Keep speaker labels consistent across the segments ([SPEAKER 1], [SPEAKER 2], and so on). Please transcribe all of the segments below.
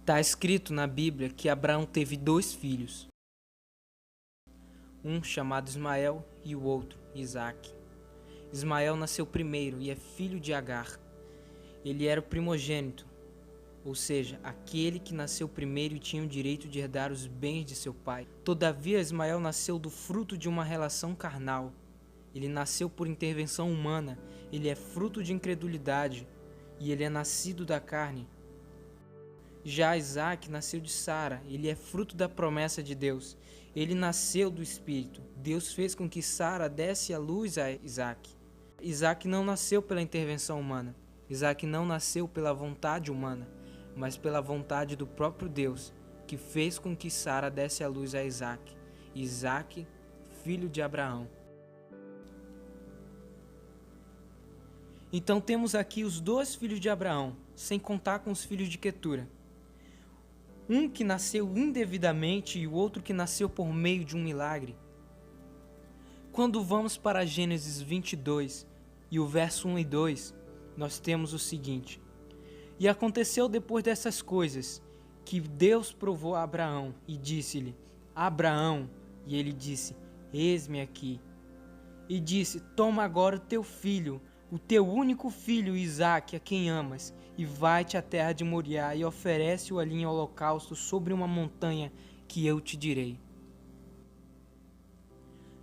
[SPEAKER 1] Está escrito na Bíblia que Abraão teve 2 filhos, um chamado Ismael e o outro Isaque. Ismael nasceu primeiro e é filho de Agar. Ele era o primogênito, ou seja, aquele que nasceu primeiro e tinha o direito de herdar os bens de seu pai. Todavia, Ismael nasceu do fruto de uma relação carnal. Ele nasceu por intervenção humana, ele é fruto de incredulidade e ele é nascido da carne. Já Isaque nasceu de Sara, ele é fruto da promessa de Deus. Ele nasceu do Espírito. Deus fez com que Sara desse à luz a Isaque. Isaque não nasceu pela intervenção humana. Isaque não nasceu pela vontade humana, mas pela vontade do próprio Deus, que fez com que Sara desse à luz a Isaque. Isaque, filho de Abraão. Então temos aqui os 2 filhos de Abraão, sem contar com os filhos de Quetura. Um que nasceu indevidamente e o outro que nasceu por meio de um milagre. Quando vamos para Gênesis 22 e o verso 1 e 2, nós temos o seguinte: E aconteceu depois dessas coisas, que Deus provou a Abraão e disse-lhe: Abraão, e ele disse: Eis-me aqui. E disse: Toma agora o teu filho, o teu único filho Isaque, a quem amas, e vai-te à terra de Moriá e oferece-o ali em holocausto sobre uma montanha que eu te direi.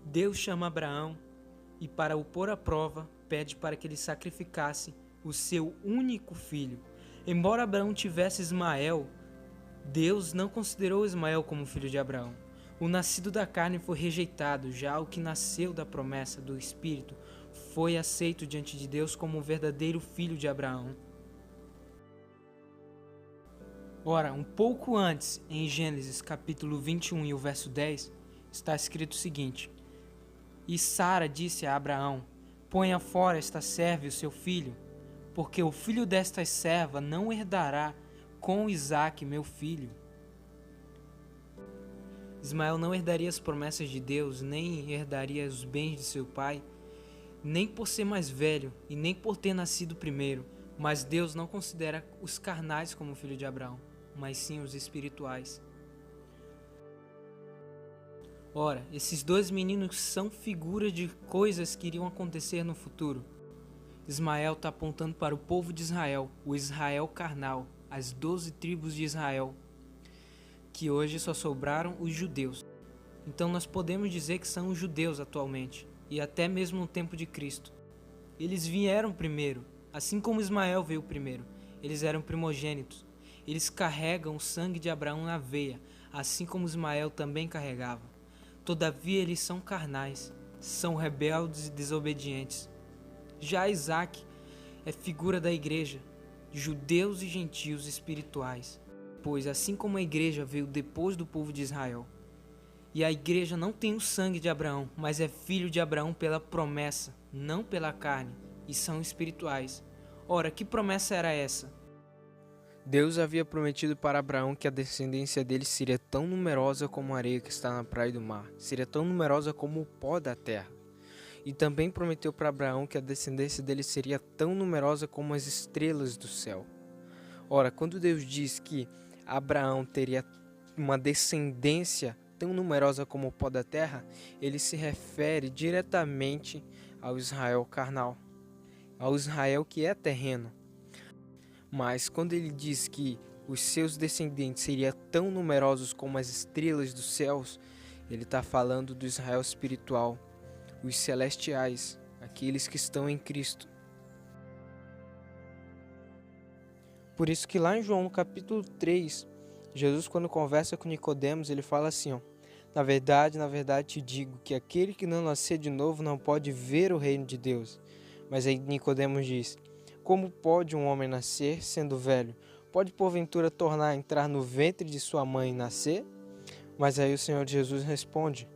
[SPEAKER 1] Deus chama Abraão e, para o pôr à prova, pede para que ele sacrificasse o seu único filho. Embora Abraão tivesse Ismael, Deus não considerou Ismael como filho de Abraão. O nascido da carne foi rejeitado, já o que nasceu da promessa do Espírito foi aceito diante de Deus como o verdadeiro filho de Abraão. Ora, um pouco antes, em Gênesis capítulo 21 e o verso 10, está escrito o seguinte: E Sara disse a Abraão: Ponha fora esta serva e o seu filho, porque o filho desta serva não herdará com Isaque, meu filho. Ismael não herdaria as promessas de Deus, nem herdaria os bens de seu pai, nem por ser mais velho e nem por ter nascido primeiro. Mas Deus não considera os carnais como filho de Abraão, mas sim os espirituais. Ora, esses 2 meninos são figuras de coisas que iriam acontecer no futuro. Ismael está apontando para o povo de Israel, o Israel carnal, as 12 tribos de Israel, que hoje só sobraram os judeus. Então nós podemos dizer que são os judeus atualmente, e até mesmo no tempo de Cristo. Eles vieram primeiro, assim como Ismael veio primeiro. Eles eram primogênitos. Eles carregam o sangue de Abraão na veia, assim como Ismael também carregava. Todavia eles são carnais, são rebeldes e desobedientes. Já Isaque é figura da igreja, judeus e gentios espirituais, pois assim como a igreja veio depois do povo de Israel, e a igreja não tem o sangue de Abraão, mas é filho de Abraão pela promessa, não pela carne, e são espirituais. Ora, que promessa era essa? Deus havia prometido para Abraão que a descendência dele seria tão numerosa como a areia que está na praia do mar, seria tão numerosa como o pó da terra. E também prometeu para Abraão que a descendência dele seria tão numerosa como as estrelas do céu. Ora, quando Deus diz que Abraão teria uma descendência tão numerosa como o pó da terra, ele se refere diretamente ao Israel carnal, ao Israel que é terreno. Mas quando ele diz que os seus descendentes seriam tão numerosos como as estrelas dos céus, ele está falando do Israel espiritual, os celestiais, aqueles que estão em Cristo. Por isso que lá em João, no capítulo 3, Jesus, quando conversa com Nicodemos, ele fala assim, na verdade te digo que aquele que não nascer de novo não pode ver o reino de Deus. Mas aí Nicodemos diz: Como pode um homem nascer sendo velho? Pode porventura tornar a entrar no ventre de sua mãe e nascer? Mas aí o Senhor Jesus responde: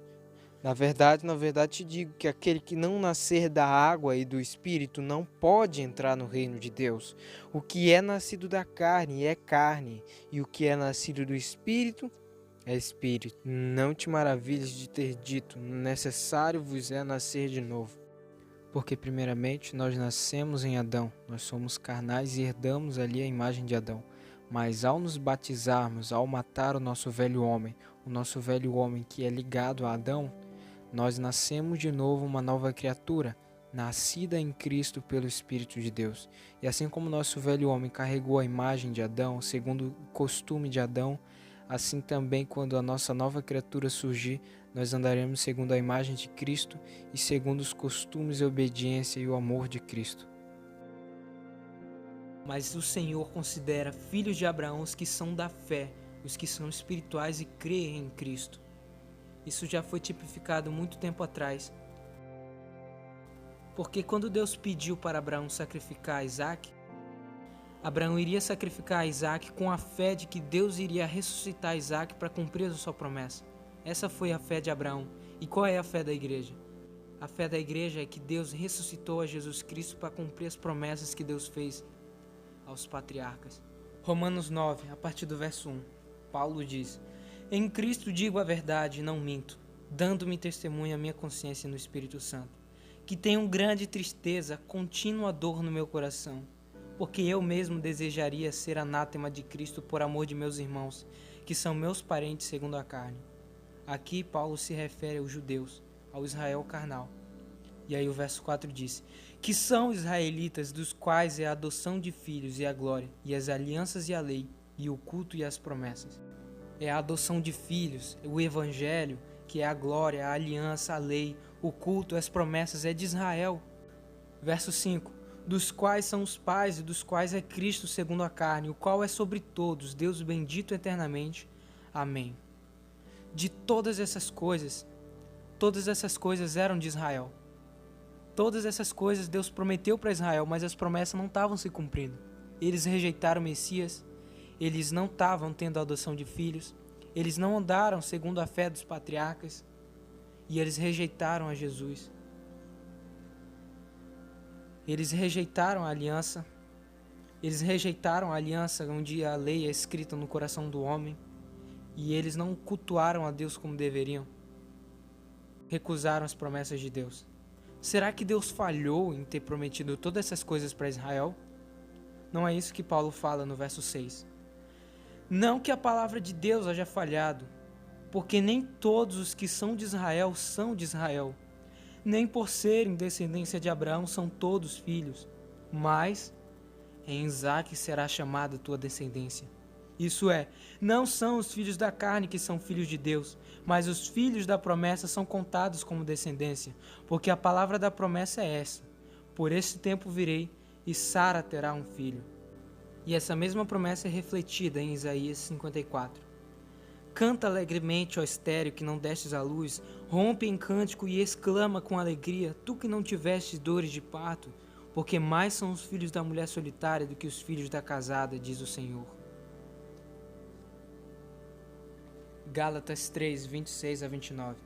[SPEAKER 1] Na verdade te digo que aquele que não nascer da água e do Espírito não pode entrar no reino de Deus. O que é nascido da carne é carne, e o que é nascido do Espírito é Espírito. Não te maravilhes de ter dito: necessário vos é nascer de novo. Porque primeiramente nós nascemos em Adão, nós somos carnais e herdamos ali a imagem de Adão. Mas ao nos batizarmos, ao matar o nosso velho homem que é ligado a Adão, nós nascemos de novo uma nova criatura, nascida em Cristo pelo Espírito de Deus. E assim como nosso velho homem carregou a imagem de Adão, segundo o costume de Adão, assim também quando a nossa nova criatura surgir, nós andaremos segundo a imagem de Cristo e segundo os costumes, a obediência e o amor de Cristo. Mas o Senhor considera filhos de Abraão os que são da fé, os que são espirituais e creem em Cristo. Isso já foi tipificado muito tempo atrás. Porque quando Deus pediu para Abraão sacrificar Isaac, Abraão iria sacrificar Isaac com a fé de que Deus iria ressuscitar Isaac para cumprir a sua promessa. Essa foi a fé de Abraão. E qual é a fé da igreja? A fé da igreja é que Deus ressuscitou a Jesus Cristo para cumprir as promessas que Deus fez aos patriarcas. Romanos 9, a partir do verso 1. Paulo diz: Em Cristo digo a verdade e não minto, dando-me testemunho a minha consciência no Espírito Santo, que tenho grande tristeza, contínua dor no meu coração, porque eu mesmo desejaria ser anátema de Cristo por amor de meus irmãos, que são meus parentes segundo a carne. Aqui Paulo se refere aos judeus, ao Israel carnal. E aí o verso 4 diz: que são israelitas, dos quais é a adoção de filhos e a glória, e as alianças e a lei, e o culto e as promessas. É a adoção de filhos, o evangelho, que é a glória, a aliança, a lei, o culto, as promessas, é de Israel. Verso 5: dos quais são os pais e dos quais é Cristo segundo a carne, o qual é sobre todos, Deus bendito eternamente. Amém. De todas essas coisas eram de Israel. Todas essas coisas Deus prometeu para Israel, mas as promessas não estavam se cumprindo. Eles rejeitaram o Messias, eles não estavam tendo a adoção de filhos, eles não andaram segundo a fé dos patriarcas e eles rejeitaram a Jesus. Eles rejeitaram a aliança, onde a lei é escrita no coração do homem, e eles não cultuaram a Deus como deveriam. Recusaram as promessas de Deus. Será que Deus falhou em ter prometido todas essas coisas para Israel? Não é isso que Paulo fala no verso 6. Não que a palavra de Deus haja falhado, porque nem todos os que são de Israel, nem por serem descendência de Abraão são todos filhos, mas em Isaque será chamada tua descendência. Isso é, não são os filhos da carne que são filhos de Deus, mas os filhos da promessa são contados como descendência, porque a palavra da promessa é essa: por esse tempo virei e Sara terá um filho. E essa mesma promessa é refletida em Isaías 54. Canta alegremente, ó estéril, que não destes à luz, rompe em cântico e exclama com alegria, tu que não tivestes dores de parto, porque mais são os filhos da mulher solitária do que os filhos da casada, diz o Senhor. Gálatas 3, 26 a 29.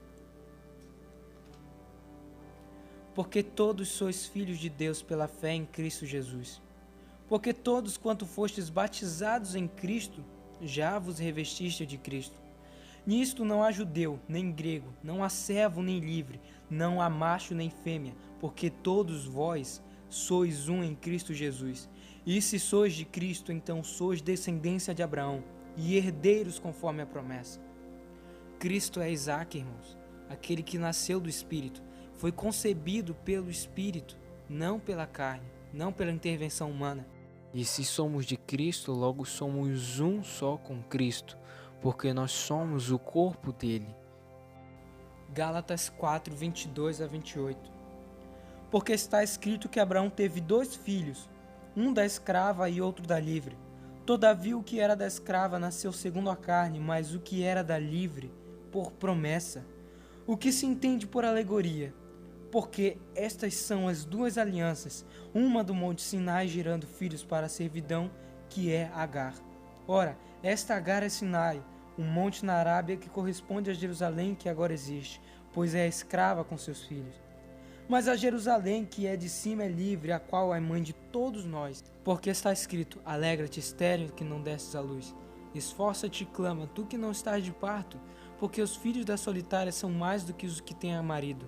[SPEAKER 1] Porque todos sois filhos de Deus pela fé em Cristo Jesus. Porque todos quanto fostes batizados em Cristo, já vos revestiste de Cristo. Nisto não há judeu, nem grego, não há servo, nem livre, não há macho, nem fêmea, porque todos vós sois um em Cristo Jesus. E se sois de Cristo, então sois descendência de Abraão, e herdeiros conforme a promessa. Cristo é Isaque, irmãos, aquele que nasceu do Espírito, foi concebido pelo Espírito, não pela carne, não pela intervenção humana. E se somos de Cristo, logo somos um só com Cristo, porque nós somos o corpo dele. Gálatas 4, 22 a 28. Porque está escrito que Abraão teve 2 filhos, um da escrava e outro da livre. Todavia o que era da escrava nasceu segundo a carne, mas o que era da livre, por promessa. O que se entende por alegoria? Porque estas são as 2 alianças, uma do monte Sinai gerando filhos para a servidão, que é Agar. Ora, esta Agar é Sinai, um monte na Arábia que corresponde a Jerusalém que agora existe, pois é escrava com seus filhos. Mas a Jerusalém que é de cima é livre, a qual é mãe de todos nós. Porque está escrito, alegra-te estéril que não destes à luz. Esforça-te e clama, tu que não estás de parto, porque os filhos da solitária são mais do que os que têm marido.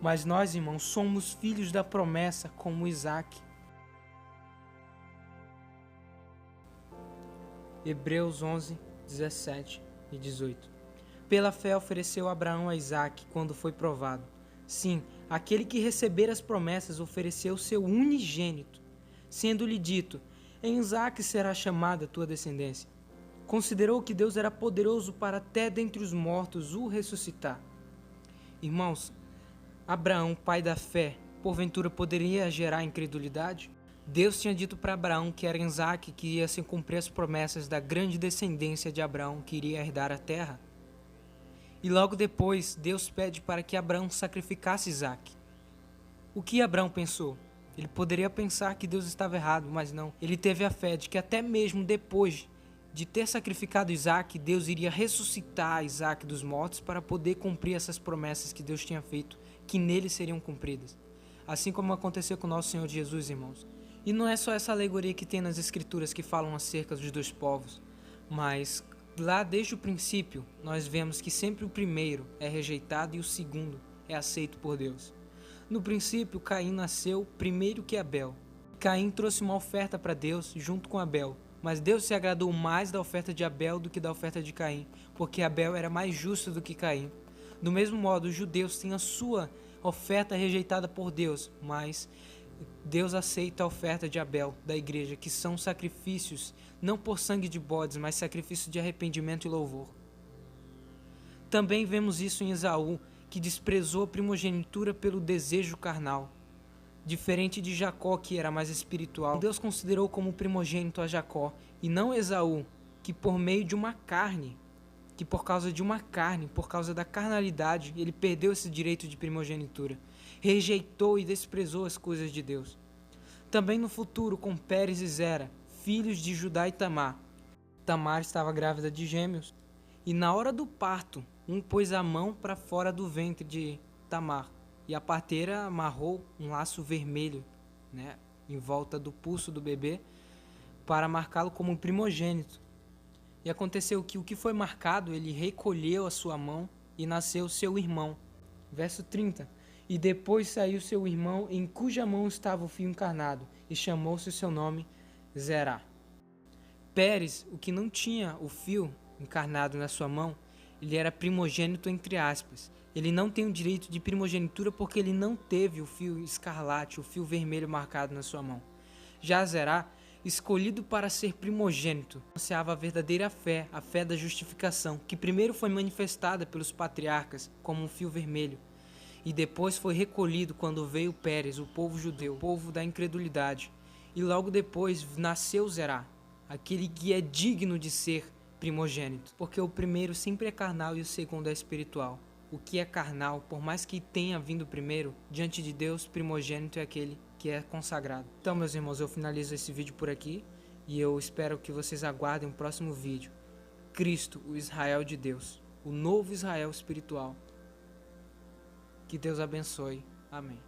[SPEAKER 1] Mas nós, irmãos, somos filhos da promessa, como Isaque. Hebreus 11, 17 e 18. Pela fé ofereceu Abraão a Isaque quando foi provado. Sim, aquele que recebera as promessas ofereceu seu unigênito, sendo-lhe dito: em Isaque será chamada a tua descendência. Considerou que Deus era poderoso para até dentre os mortos o ressuscitar. Irmãos, Abraão, pai da fé, porventura poderia gerar incredulidade? Deus tinha dito para Abraão que era em Isaque que ia se cumprir as promessas da grande descendência de Abraão que iria herdar a terra. E logo depois, Deus pede para que Abraão sacrificasse Isaque. O que Abraão pensou? Ele poderia pensar que Deus estava errado, mas não. Ele teve a fé de que até mesmo depois de ter sacrificado Isaque, Deus iria ressuscitar Isaque dos mortos para poder cumprir essas promessas que Deus tinha feito, que nele seriam cumpridas. Assim como aconteceu com o nosso Senhor Jesus, irmãos. E não é só essa alegoria que tem nas Escrituras que falam acerca dos dois povos, mas lá desde o princípio nós vemos que sempre o primeiro é rejeitado e o segundo é aceito por Deus. No princípio, Caim nasceu primeiro que Abel. Caim trouxe uma oferta para Deus junto com Abel, mas Deus se agradou mais da oferta de Abel do que da oferta de Caim, porque Abel era mais justo do que Caim. Do mesmo modo, os judeus têm a sua oferta rejeitada por Deus, mas Deus aceita a oferta de Abel, da igreja, que são sacrifícios, não por sangue de bodes, mas sacrifício de arrependimento e louvor. Também vemos isso em Esaú, que desprezou a primogenitura pelo desejo carnal. Diferente de Jacó, que era mais espiritual, Deus considerou como primogênito a Jacó, e não Esaú, que por meio de uma carne, por causa da carnalidade, ele perdeu esse direito de primogenitura. Rejeitou e desprezou as coisas de Deus. Também no futuro, com Pérez e Zera, filhos de Judá e Tamar. Tamar estava grávida de gêmeos, e na hora do parto, um pôs a mão para fora do ventre de Tamar, e a parteira amarrou um laço vermelho, em volta do pulso do bebê, para marcá-lo como primogênito. E aconteceu que o que foi marcado, ele recolheu a sua mão e nasceu seu irmão. Verso 30. E depois saiu seu irmão, em cuja mão estava o fio encarnado, e chamou-se o seu nome Zerá. Pérez, o que não tinha o fio encarnado na sua mão, ele era primogênito entre aspas. Ele não tem o direito de primogenitura porque ele não teve o fio escarlate, o fio vermelho marcado na sua mão. Já Zerá, escolhido para ser primogênito, anunciava a verdadeira fé, a fé da justificação, que primeiro foi manifestada pelos patriarcas como um fio vermelho, e depois foi recolhido quando veio Pérez, o povo judeu, o povo da incredulidade. E logo depois nasceu Zerá, aquele que é digno de ser primogênito, porque o primeiro sempre é carnal e o segundo é espiritual. O que é carnal, por mais que tenha vindo primeiro, diante de Deus, primogênito é aquele que é consagrado. Então, meus irmãos, eu finalizo esse vídeo por aqui e eu espero que vocês aguardem o próximo vídeo. Cristo, o Israel de Deus, o novo Israel espiritual. Que Deus abençoe. Amém.